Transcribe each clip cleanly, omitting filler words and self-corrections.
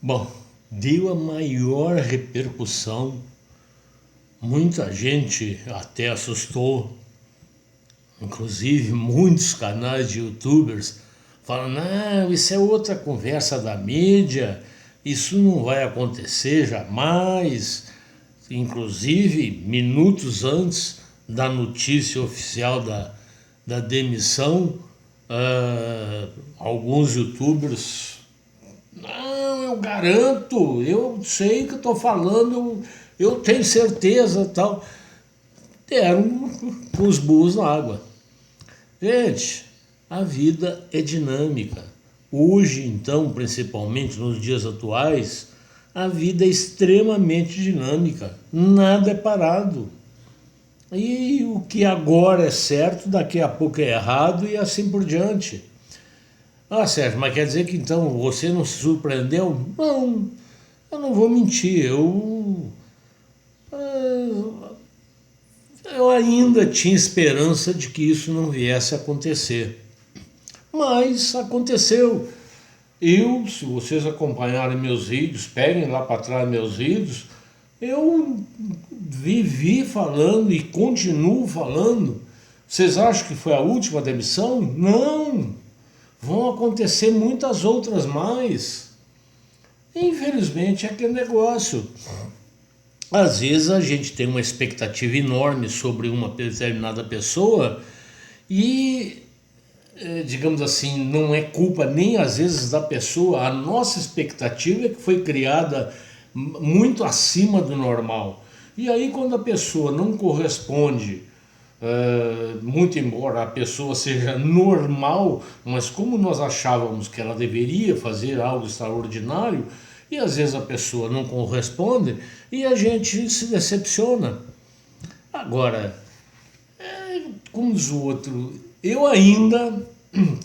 Bom, deu a maior repercussão, muita gente até assustou, inclusive muitos canais de YouTubers falam, não, isso é outra conversa da mídia, isso não vai acontecer jamais. Inclusive, minutos antes da notícia oficial da demissão, alguns YouTubers, não, eu garanto, eu sei o que eu estou falando, eu tenho certeza tal. Deram com os burros na água. Gente, a vida é dinâmica. Hoje, então, principalmente nos dias atuais, a vida é extremamente dinâmica. Nada é parado. E o que agora é certo, daqui a pouco é errado e assim por diante. Ah, Sérgio, mas quer dizer que então você não se surpreendeu? Não, eu não vou mentir. Eu ainda tinha esperança de que isso não viesse a acontecer. Mas aconteceu. Eu, se vocês acompanharem meus vídeos, peguem lá para trás meus vídeos, eu vivi falando e continuo falando. Vocês acham que foi a última demissão? Não! Vão acontecer muitas outras mais. Infelizmente é aquele negócio. Às vezes a gente tem uma expectativa enorme sobre uma determinada pessoa e, digamos assim, não é culpa nem às vezes da pessoa. A nossa expectativa é que foi criada muito acima do normal. E aí quando a pessoa não corresponde, muito embora a pessoa seja normal, mas como nós achávamos que ela deveria fazer algo extraordinário, e às vezes a pessoa não corresponde e a gente se decepciona. Agora, como diz o outro, eu ainda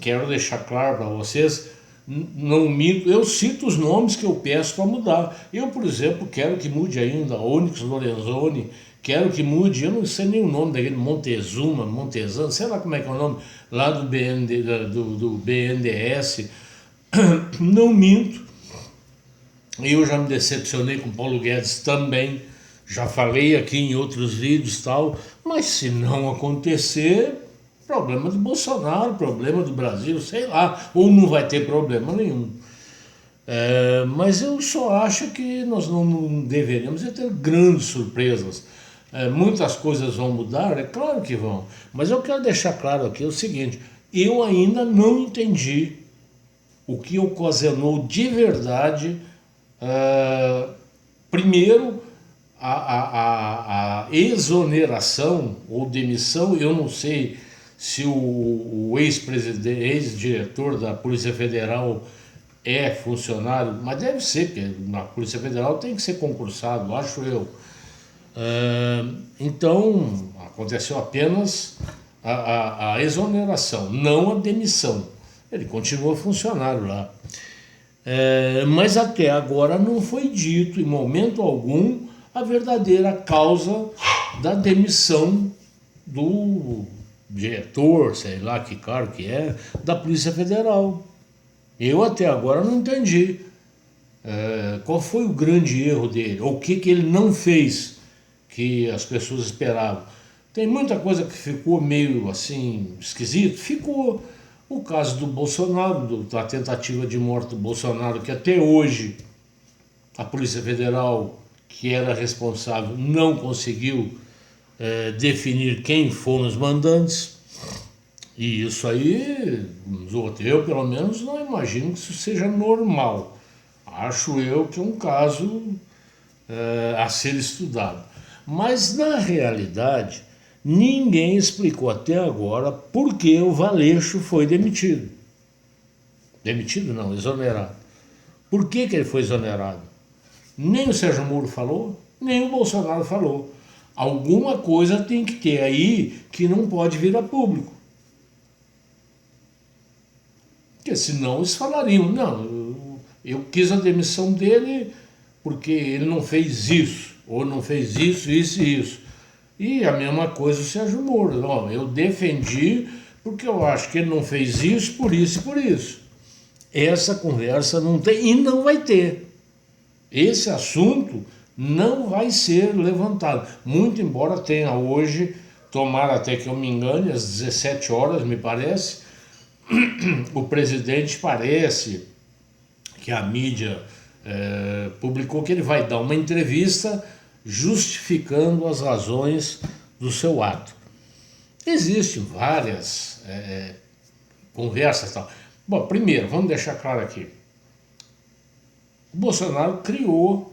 quero deixar claro para vocês, não minto, eu cito os nomes que eu peço para mudar. Eu, por exemplo, quero que mude ainda Onyx Lorenzoni, quero que mude, eu não sei nem o nome daquele Montezano, sei lá como é que é o nome, lá do do BNDES. Não minto, eu já me decepcionei com Paulo Guedes também, já falei aqui em outros vídeos e tal, mas se não acontecer, problema do Bolsonaro, problema do Brasil, sei lá, ou não vai ter problema nenhum. Mas eu só acho que nós não deveríamos ter grandes surpresas. Muitas coisas vão mudar, é claro que vão, mas eu quero deixar claro aqui o seguinte, eu ainda não entendi o que ocasionou de verdade. Primeiro, a exoneração ou demissão, eu não sei se o ex-presidente, ex-diretor da Polícia Federal é funcionário, mas deve ser, porque na Polícia Federal tem que ser concursado, acho eu. Então, aconteceu apenas a exoneração, não a demissão. Ele continua funcionário lá. Mas até agora não foi dito em momento algum a verdadeira causa da demissão do diretor, sei lá que cargo que é, da Polícia Federal. Eu até agora não entendi qual foi o grande erro dele, ou o que ele não fez que as pessoas esperavam. Tem muita coisa que ficou meio assim esquisito, ficou. O caso do Bolsonaro, da tentativa de morte do Bolsonaro, que até hoje a Polícia Federal, que era responsável, não conseguiu definir quem foram os mandantes. E isso aí, eu pelo menos não imagino que isso seja normal. Acho eu que é um caso a ser estudado. Mas na realidade, ninguém explicou até agora por que o Valeixo foi demitido. Demitido não, exonerado. Por que ele foi exonerado? Nem o Sérgio Moro falou, nem o Bolsonaro falou. Alguma coisa tem que ter aí que não pode vir a público. Porque senão eles falariam, não, eu quis a demissão dele porque ele não fez isso, ou não fez isso, isso e isso. E a mesma coisa o Sérgio Moro. Não, eu defendi porque eu acho que ele não fez isso, por isso e por isso. Essa conversa não tem e não vai ter. Esse assunto não vai ser levantado, muito embora tenha hoje, tomara até que eu me engane, às 17 horas, me parece, o presidente parece que a mídia publicou que ele vai dar uma entrevista justificando as razões do seu ato. Existem várias conversas e tal. Bom, primeiro, vamos deixar claro aqui. O Bolsonaro criou,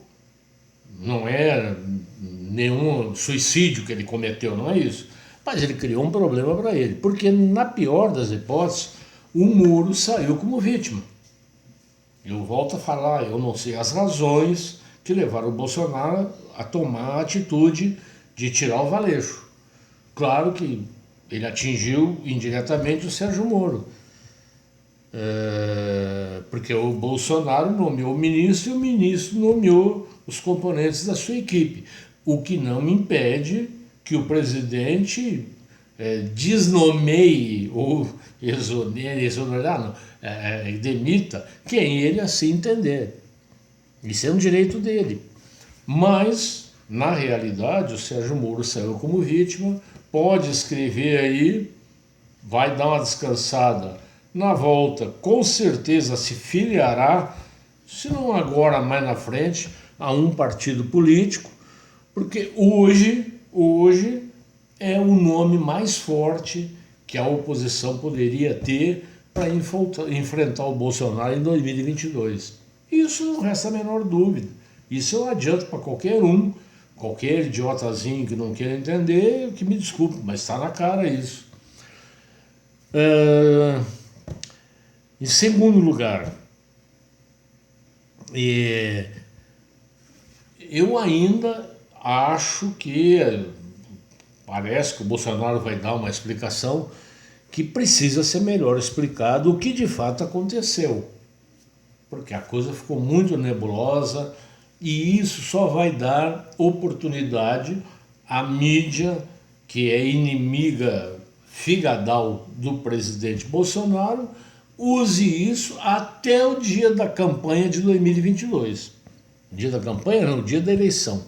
não é nenhum suicídio que ele cometeu, não é isso. Mas ele criou um problema para ele, porque na pior das hipóteses, o Moro saiu como vítima. Eu volto a falar, eu não sei as razões que levaram o Bolsonaro a tomar a atitude de tirar o Valeixo. Claro que ele atingiu indiretamente o Sérgio Moro. Porque o Bolsonaro nomeou o ministro e o ministro nomeou os componentes da sua equipe. O que não impede que o presidente desnomeie ou demita quem ele assim entender. Isso é um direito dele. Mas, na realidade, o Sérgio Moro saiu como vítima, pode escrever aí, vai dar uma descansada. Na volta, com certeza se filiará, se não agora, mais na frente, a um partido político, porque hoje é o nome mais forte que a oposição poderia ter para enfrentar o Bolsonaro em 2022. Isso não resta a menor dúvida. Isso eu adianto para qualquer idiotazinho que não queira entender, que me desculpe, mas está na cara isso. Em segundo lugar, eu ainda acho que parece que o Bolsonaro vai dar uma explicação que precisa ser melhor explicado o que de fato aconteceu. Porque a coisa ficou muito nebulosa e isso só vai dar oportunidade à mídia, que é inimiga figadal do presidente Bolsonaro, use isso até o dia da campanha de 2022. Dia da campanha não, dia da eleição.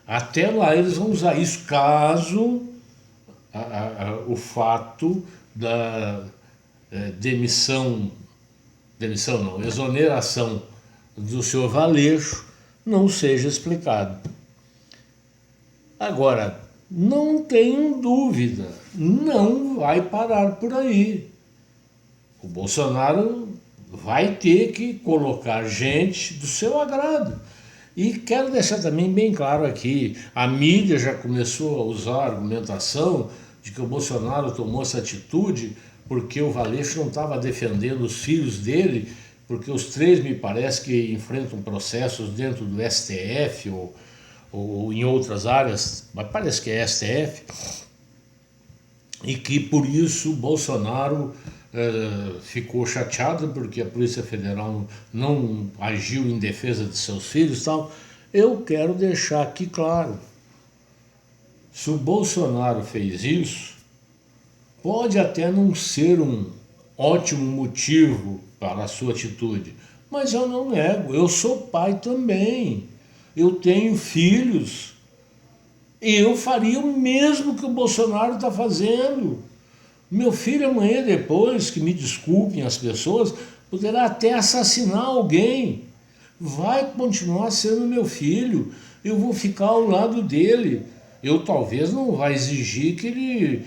Até lá eles vão usar isso caso o fato da exoneração do senhor Valeixo não seja explicado. Agora, não tenham dúvida, não vai parar por aí. O Bolsonaro vai ter que colocar gente do seu agrado. E quero deixar também bem claro aqui, a mídia já começou a usar a argumentação de que o Bolsonaro tomou essa atitude porque o Valeixo não estava defendendo os filhos dele, porque os três me parece que enfrentam processos dentro do STF ou em outras áreas, mas parece que é STF, e que por isso o Bolsonaro ficou chateado porque a Polícia Federal não agiu em defesa de seus filhos e tal. Eu quero deixar aqui claro, se o Bolsonaro fez isso, pode até não ser um ótimo motivo para a sua atitude, mas eu não nego, eu sou pai também, eu tenho filhos, e eu faria o mesmo que o Bolsonaro está fazendo. Meu filho amanhã depois, que me desculpem as pessoas, poderá até assassinar alguém. Vai continuar sendo meu filho, eu vou ficar ao lado dele. Eu talvez não vá exigir que ele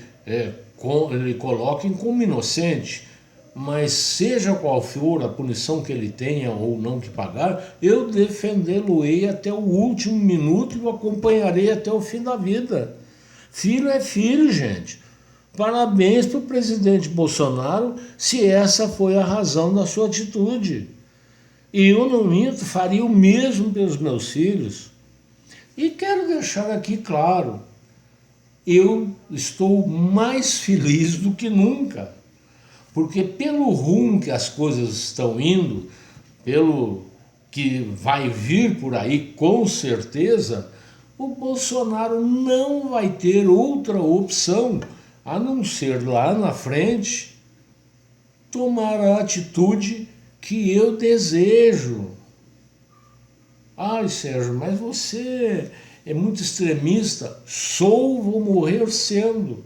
coloque como inocente, mas seja qual for a punição que ele tenha ou não que pagar, eu defendê-lo-ei até o último minuto e o acompanharei até o fim da vida. Filho é filho, gente. Parabéns para o presidente Bolsonaro, se essa foi a razão da sua atitude. E eu não minto, faria o mesmo pelos meus filhos. E quero deixar aqui claro, eu estou mais feliz do que nunca, porque pelo rumo que as coisas estão indo, pelo que vai vir por aí com certeza, o Bolsonaro não vai ter outra opção a não ser lá na frente tomar a atitude que eu desejo. Ai, Sérgio, mas você é muito extremista. Sou, vou morrer sendo.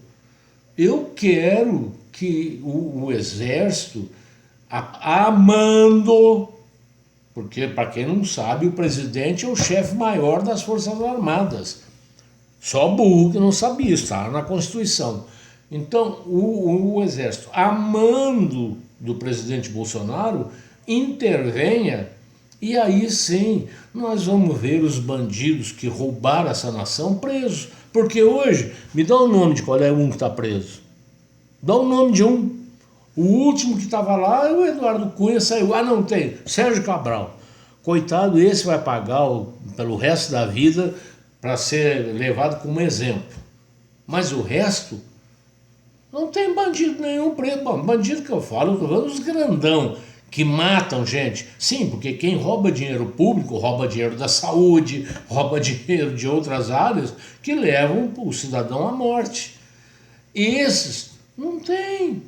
Eu quero que o Exército, amando, porque, para quem não sabe, o presidente é o chefe maior das Forças Armadas. Só burro que não sabia, está na Constituição. Então, o Exército, amando do presidente Bolsonaro, intervenha e aí sim nós vamos ver os bandidos que roubaram essa nação presos. Porque hoje, me dá o nome de qual é um que está preso. Dá o nome de um. O último que estava lá, o Eduardo Cunha saiu. Ah, não tem. Sérgio Cabral. Coitado, esse vai pagar pelo resto da vida para ser levado como exemplo. Mas o resto, não tem bandido nenhum preso. Bom, bandido que eu falo, os grandão que matam gente. Sim, porque quem rouba dinheiro público, rouba dinheiro da saúde, rouba dinheiro de outras áreas que levam o cidadão à morte. E esses não tem.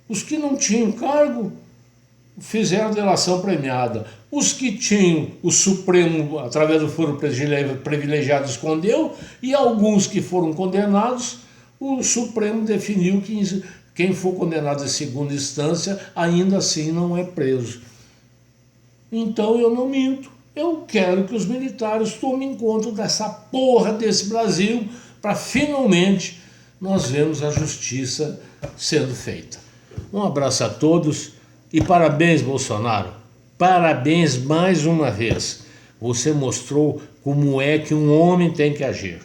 Os que não tinham cargo fizeram delação premiada. Os que tinham, o Supremo, através do foro privilegiado, escondeu, e alguns que foram condenados, o Supremo definiu que quem for condenado em segunda instância ainda assim não é preso. Então eu não minto. Eu quero que os militares tomem conta dessa porra desse Brasil para finalmente nós vermos a justiça sendo feita. Um abraço a todos e parabéns, Bolsonaro. Parabéns mais uma vez. Você mostrou como é que um homem tem que agir.